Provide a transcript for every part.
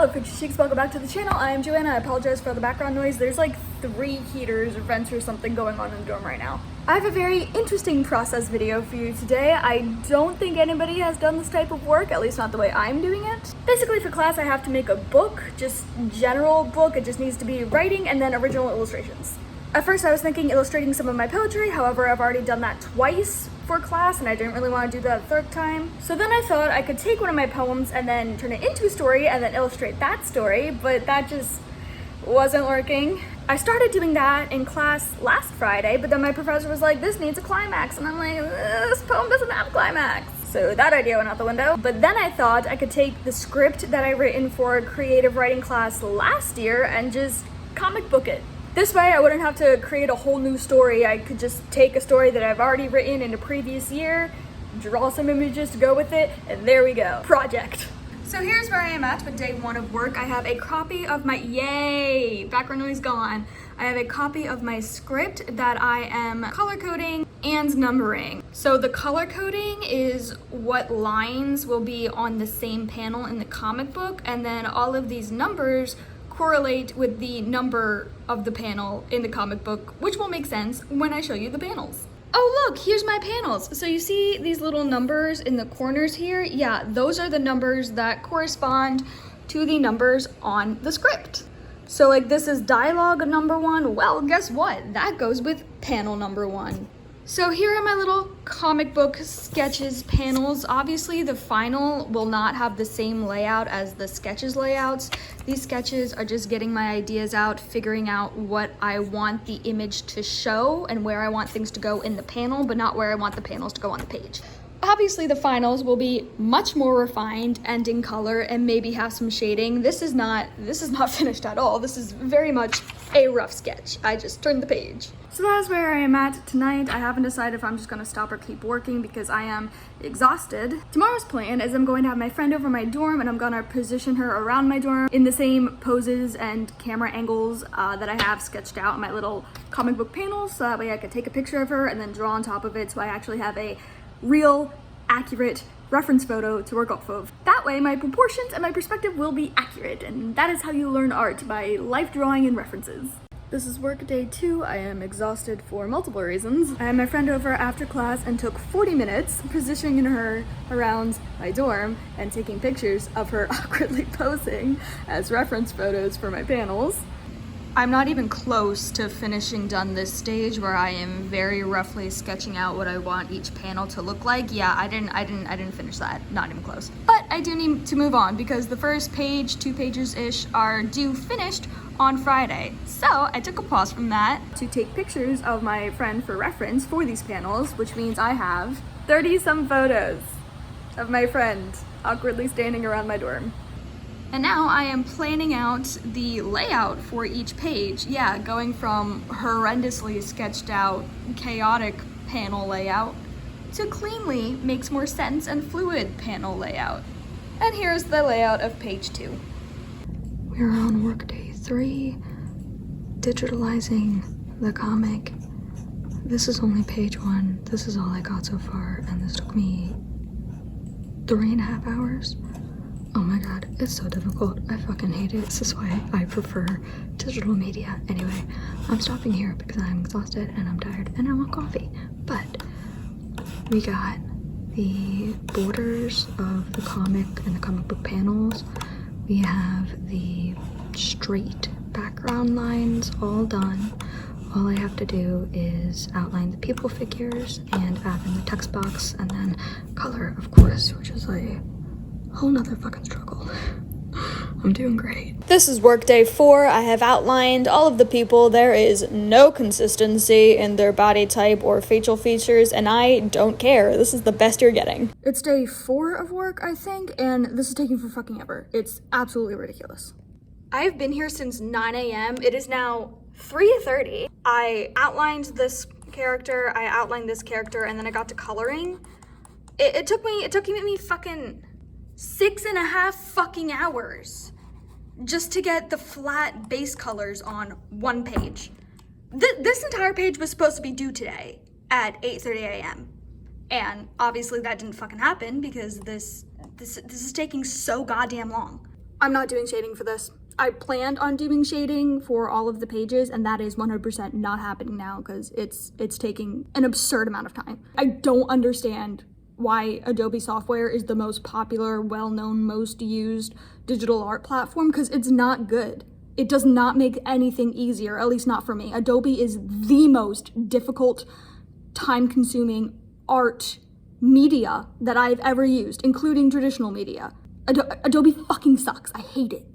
Hello Picture Cheeks, welcome back to the channel. I am Joanna. I apologize for the background noise. There's like 3 heaters or vents or something going on in the dorm right now. I have a very interesting process video for you today. I don't think anybody has done this type of work, at least not the way I'm doing it. Basically for class I have to make a book, just general book. It just needs to be writing and then original illustrations. At first I was thinking illustrating some of my poetry, however I've already done that twice for class and I didn't really want to do that a third time. So then I thought I could take one of my poems and then turn it into a story and then illustrate that story, but that just wasn't working. I started doing that in class last Friday, but then my professor was like, this needs a climax, and I'm like, this poem doesn't have a climax. So that idea went out the window. But then I thought I could take the script that I written for a creative writing class last year and just comic book it. This way I wouldn't have to create a whole new story. I could just take a story that I've already written in a previous year, draw some images to go with it, and there we go. Project. So here's where I am at with day 1 of work. I have a copy of my, yay, background noise gone. I have a copy of my script that I am color coding and numbering. So the color coding is what lines will be on the same panel in the comic book, and then all of these numbers correlate with the number of the panel in the comic book, which will make sense when I show you the panels. Oh look, here's my panels. So you see these little numbers in the corners here? Yeah, those are the numbers that correspond to the numbers on the script. So like this is dialogue number 1. Well, guess what? That goes with panel number 1. So here are my little comic book sketches panels. Obviously the final will not have the same layout as the sketches layouts. These sketches are just getting my ideas out, figuring out what I want the image to show and where I want things to go in the panel, but not where I want the panels to go on the page. Obviously the finals will be much more refined and in color and maybe have some shading. This is not finished at all. This is very much a rough sketch. I just turned the page. So that's where I am at tonight. I haven't decided if I'm just gonna stop or keep working because I am exhausted. Tomorrow's plan is I'm going to have my friend over my dorm and I'm gonna position her around my dorm in the same poses and camera angles that I have sketched out in my little comic book panels, so that way I could take a picture of her and then draw on top of it so I actually have a real, accurate reference photo to work off of. That way my proportions and my perspective will be accurate, and that is how you learn art, by life drawing and references. This is work day 2. I am exhausted for multiple reasons. I had my friend over after class and took 40 minutes positioning her around my dorm and taking pictures of her awkwardly posing as reference photos for my panels. I'm not even close to finishing done this stage where I am very roughly sketching out what I want each panel to look like. Yeah, I didn't finish that, not even close. But I do need to move on because the first page, 2 pages-ish, are due finished on Friday. So I took a pause from that to take pictures of my friend for reference for these panels, which means I have 30-some photos of my friend awkwardly standing around my dorm. And now I am planning out the layout for each page. Yeah, going from horrendously sketched out, chaotic panel layout to cleanly makes more sense and fluid panel layout. And here's the layout of page 2. We're on work day 3, digitalizing the comic. This is only page 1. This is all I got so far, and this took me 3.5 hours. Oh my god, it's so difficult. I fucking hate it. This is why I prefer digital media. Anyway, I'm stopping here because I'm exhausted and I'm tired and I want coffee. But we got the borders of the comic and the comic book panels. We have the straight background lines all done. All I have to do is outline the people figures and add in the text box and then color, of course, which is like whole nother fucking struggle. I'm doing great. This is work day 4. I have outlined all of the people. There is no consistency in their body type or facial features, and I don't care. This is the best you're getting. It's day 4 of work, I think, and this is taking for fucking ever. It's absolutely ridiculous. I've been here since 9 a.m. It is now 3:30. I outlined this character, and then I got to coloring. It took me fucking 6.5 fucking hours just to get the flat base colors on one page. This entire page was supposed to be due today at 8:30 a.m. And obviously that didn't fucking happen because this is taking so goddamn long. I'm not doing shading for this. I planned on doing shading for all of the pages, and that is 100% not happening now because it's taking an absurd amount of time. I don't understand why Adobe software is the most popular, well-known, most used digital art platform, because it's not good. It does not make anything easier, at least not for me. Adobe is the most difficult, time-consuming art media that I've ever used, including traditional media. Adobe fucking sucks. I hate it.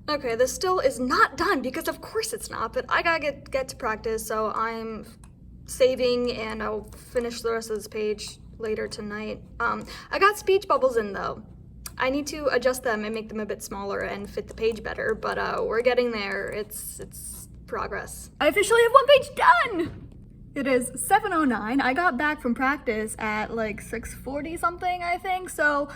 Okay, this still is not done because of course it's not, but I gotta get to practice, so I'm saving and I'll finish the rest of this page later tonight. I got speech bubbles in though. I need to adjust them and make them a bit smaller and fit the page better, but we're getting there. It's progress. I officially have one page done! It is 7:09. I got back from practice at like 6:40 something, I think, so...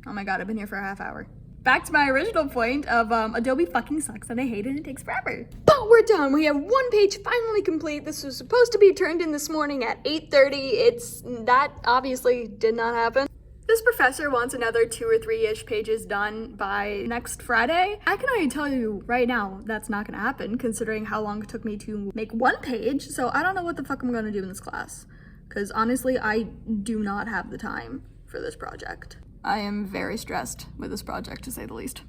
Oh my god, I've been here for a half hour. Back to my original point of Adobe fucking sucks and I hate it and it takes forever. But we're done. We have one page finally complete. This was supposed to be turned in this morning at 8:30. That obviously did not happen. This professor wants another 2 or 3-ish pages done by next Friday. I can already tell you right now that's not gonna happen considering how long it took me to make one page. So I don't know what the fuck I'm gonna do in this class. Because honestly, I do not have the time for this project. I am very stressed with this project, to say the least.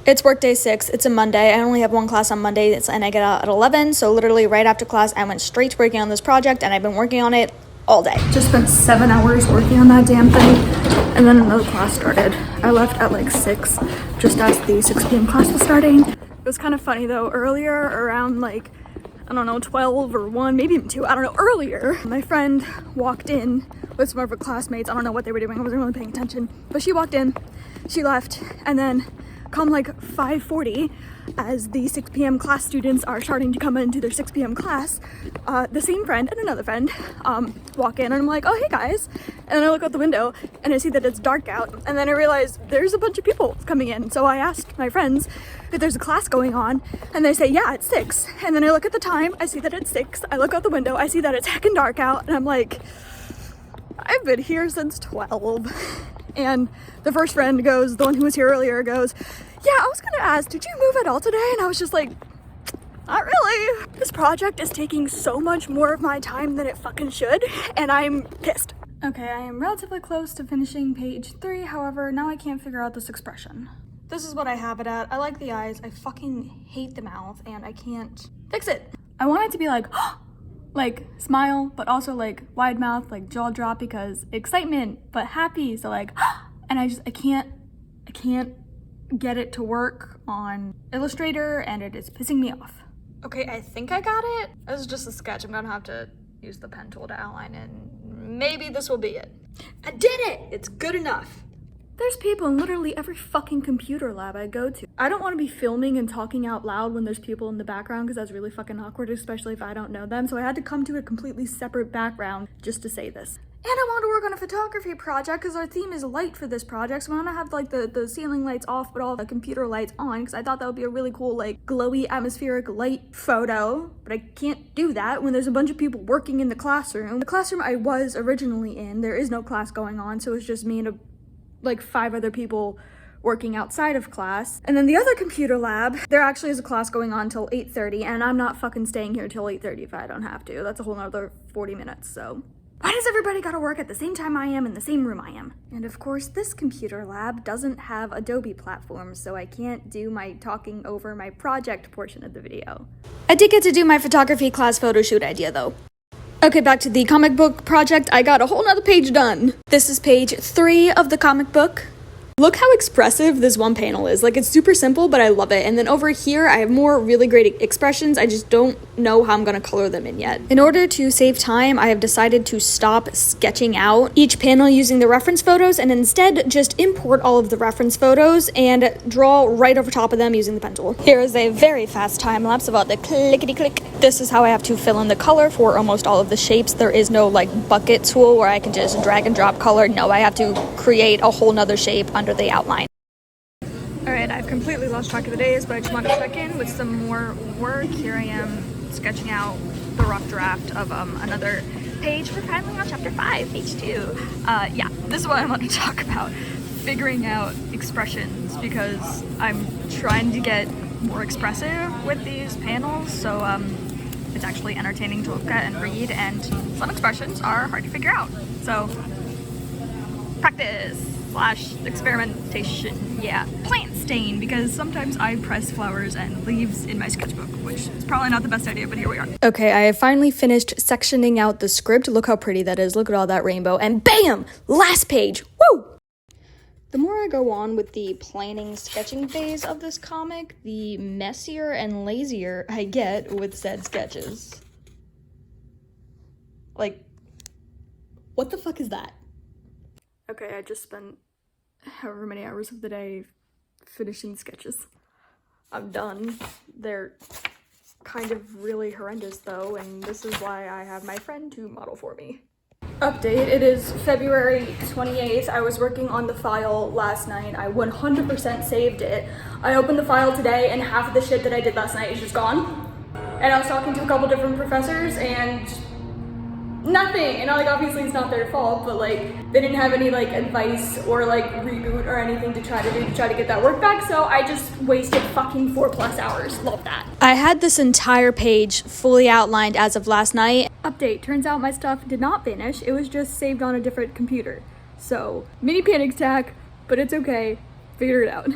It's workday 6. It's a Monday. I only have one class on Monday, and I get out at 11. So literally right after class, I went straight to working on this project, and I've been working on it all day. Just spent 7 hours working on that damn thing, and then another class started. I left at like 6, just as the 6 p.m. class was starting. It was kind of funny though. Earlier, around like, I don't know, 12 or 1, maybe even 2, I don't know, earlier, my friend walked in with some of her classmates. I don't know what they were doing, I wasn't really paying attention, but she walked in, she left, and then come like 5:40, as the 6 p.m. class students are starting to come into their 6 p.m. class, the same friend and another friend walk in, and I'm like, oh hey guys, and then I look out the window and I see that it's dark out, and then I realize there's a bunch of people coming in. So I asked my friends if there's a class going on, and they say yeah, it's 6, and then I look at the time, I see that it's 6, I look out the window, I see that it's heckin' dark out, and I'm like, I've been here since 12. And the first friend goes, the one who was here earlier goes, yeah, I was gonna ask, did you move at all today? And I was just like, not really. This project is taking so much more of my time than it fucking should, and I'm pissed. Okay, I am relatively close to finishing page 3, however, now I can't figure out this expression. This is what I have it at. I like the eyes, I fucking hate the mouth, and I can't fix it. I want it to be like, like smile, but also like wide mouth, like jaw drop, because excitement, but happy, so like, and I can't get it to work on Illustrator, and it is pissing me off. Okay, I think I got it. This is just a sketch. I'm gonna have to use the pen tool to outline, and maybe this will be it. I did it! It's good enough. There's people in literally every fucking computer lab I go to. I don't want to be filming and talking out loud when there's people in the background because that's really fucking awkward, especially if I don't know them. So I had to come to a completely separate background just to say this. And I want to work on a photography project because our theme is light for this project. So I want to have like the ceiling lights off, but all the computer lights on, because I thought that would be a really cool, like glowy atmospheric light photo. But I can't do that when there's a bunch of people working in the classroom. The classroom I was originally in, there is no class going on. So it's just me and like 5 other people working outside of class. And then the other computer lab, there actually is a class going on till 8:30, and I'm not fucking staying here till 8:30 if I don't have to. That's a whole nother 40 minutes, so. Why does everybody gotta work at the same time I am in the same room I am? And of course, this computer lab doesn't have Adobe platforms, so I can't do my talking over my project portion of the video. I did get to do my photography class photo shoot idea though. Okay, back to the comic book project. I got a whole nother page done. This is page 3 of the comic book. Look how expressive this one panel is. Like, it's super simple, but I love it. And then over here, I have more really great expressions. I just don't know how I'm gonna color them in yet. In order to save time, I have decided to stop sketching out each panel using the reference photos and instead just import all of the reference photos and draw right over top of them using the pen tool. Here is a very fast time lapse about the clickety click. This is how I have to fill in the color for almost all of the shapes. There is no like bucket tool where I can just drag and drop color. No, I have to create a whole nother shape under the outline. Alright, I've completely lost track of the days, but I just want to check in with some more work. Here I am sketching out the rough draft of another page. We're finally on chapter 5, page 2. Yeah, this is what I want to talk about. Figuring out expressions because I'm trying to get more expressive with these panels, so it's actually entertaining to look at and read, and some expressions are hard to figure out. So practice / experimentation, yeah. Plant stain, because sometimes I press flowers and leaves in my sketchbook, which is probably not the best idea, but here we are. Okay, I have finally finished sectioning out the script. Look how pretty that is. Look at all that rainbow, and bam! Last page! Woo! The more I go on with the planning sketching phase of this comic, the messier and lazier I get with said sketches. Like, what the fuck is that? Okay, I just spent however many hours of the day finishing sketches. I'm done. They're kind of really horrendous though, and this is why I have my friend to model for me. Update, it is February 28th. I was working on the file last night. I 100% saved it. I opened the file today and half of the shit that I did last night is just gone. And I was talking to a couple different professors and nothing. And like, obviously it's not their fault, but like they didn't have any like advice or like reboot or anything to try to get that work back. So I just wasted fucking 4+ hours. Love that. I had this entire page fully outlined as of last night. Update, turns out my stuff did not vanish. It was just saved on a different computer. So mini panic attack, but it's okay. Figure it out.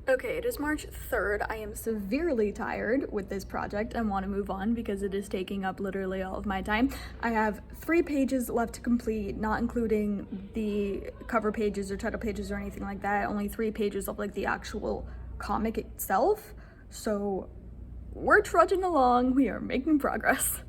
Okay, it is March 3rd. I am severely tired with this project and want to move on because it is taking up literally all of my time. I have 3 pages left to complete, not including the cover pages or title pages or anything like that. Only 3 pages of like the actual comic itself. So we're trudging along. We are making progress.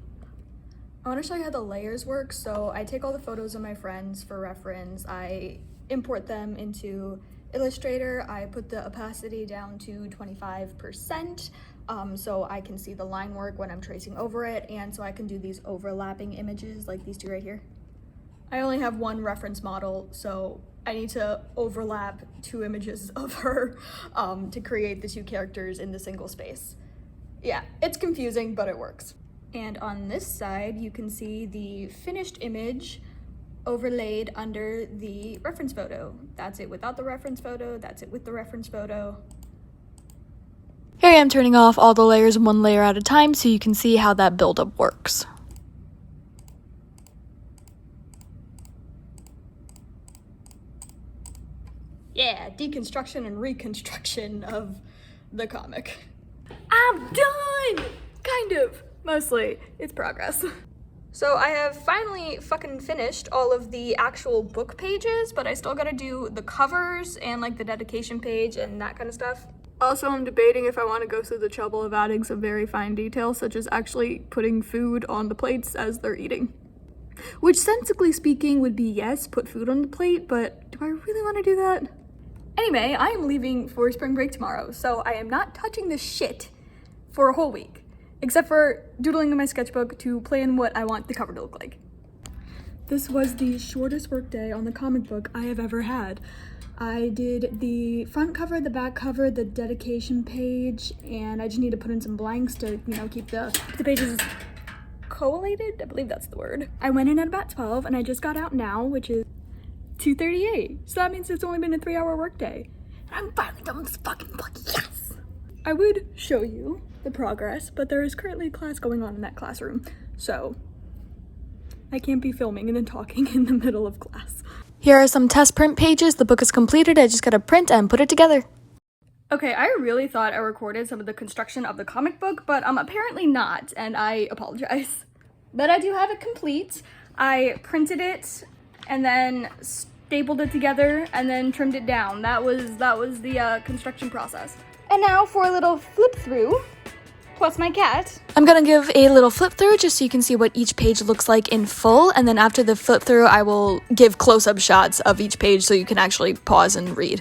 I want to show you how the layers work. So I take all the photos of my friends for reference. I import them into Illustrator. I put the opacity down to 25%, so I can see the line work when I'm tracing over it, and so I can do these overlapping images like these 2 right here. I only have 1 reference model, so I need to overlap 2 images of her to create the 2 characters in the single space. Yeah, it's confusing, but it works. And on this side, you can see the finished image overlaid under the reference photo. That's it without the reference photo, that's it with the reference photo. Here I am turning off all the layers 1 layer at a time so you can see how that buildup works. Yeah, deconstruction and reconstruction of the comic. I'm done! Kind of. Mostly. It's progress. So I have finally fucking finished all of the actual book pages, but I still gotta do the covers and like the dedication page and that kind of stuff. Also, I'm debating if I want to go through the trouble of adding some very fine details, such as actually putting food on the plates as they're eating. Which, sensically speaking, would be yes, put food on the plate, but do I really want to do that? Anyway, I am leaving for spring break tomorrow, so I am not touching this shit for a whole week. Except for doodling in my sketchbook to plan what I want the cover to look like. This was the shortest work day on the comic book I have ever had. I did the front cover, the back cover, the dedication page, and I just need to put in some blanks to, you know, keep the pages collated? I believe that's the word. I went in at about 12 and I just got out now, which is 2:38. So that means it's only been a 3-hour work day. And I'm finally done with this fucking book, yes! I would show you the progress, but there is currently a class going on in that classroom, so I can't be filming and then talking in the middle of class. Here are some test print pages. The book is completed. I just gotta print and put it together. Okay, I really thought I recorded some of the construction of the comic book, but apparently not, and I apologize. But I do have it complete. I printed it and then stapled it together and then trimmed it down. That was the construction process. And now for a little flip through. Plus my cat. I'm gonna give a little flip through just so you can see what each page looks like in full, and then after the flip through I will give close-up shots of each page so you can actually pause and read.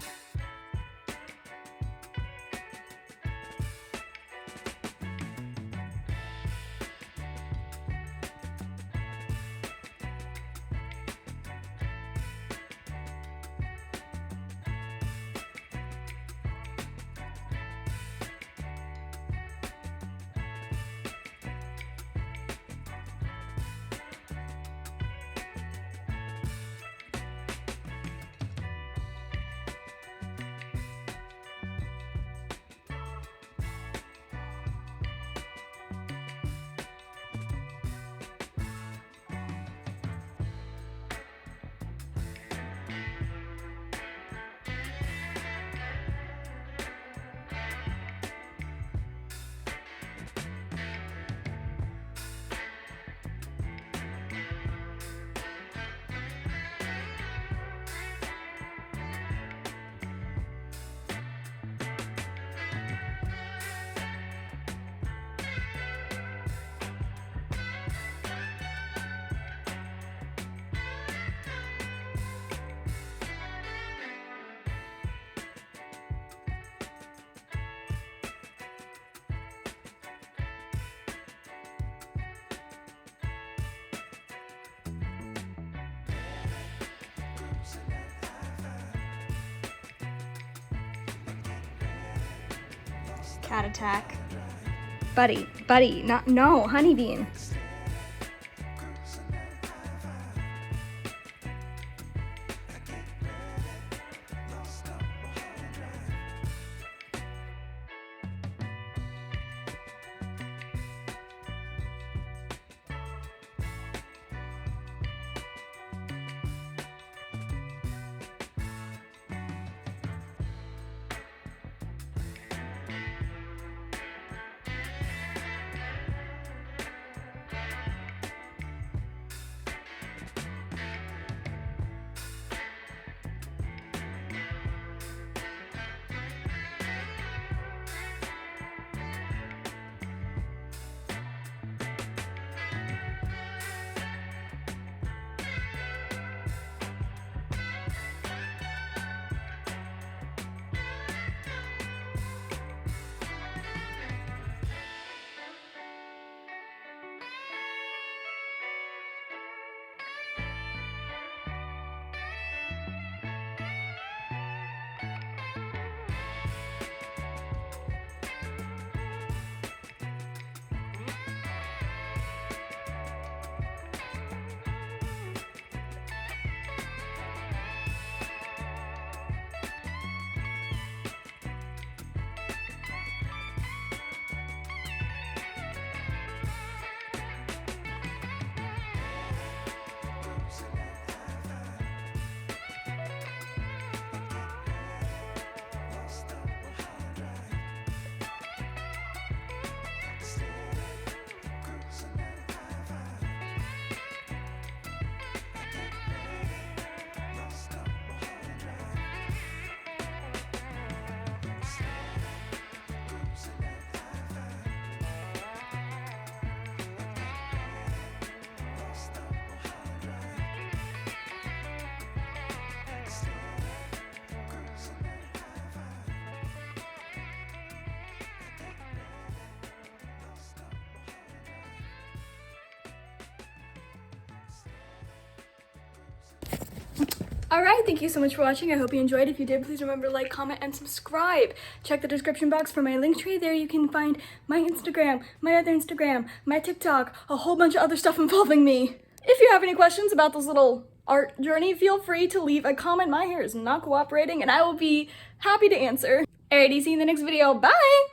cat attack. Buddy, no, Honeybean. Alright, thank you so much for watching. I hope you enjoyed. If you did, please remember to like, comment, and subscribe. Check the description box for my link tree. There you can find my Instagram, my other Instagram, my TikTok, a whole bunch of other stuff involving me. If you have any questions about this little art journey, feel free to leave a comment. My hair is not cooperating and I will be happy to answer. Alrighty, see you in the next video. Bye!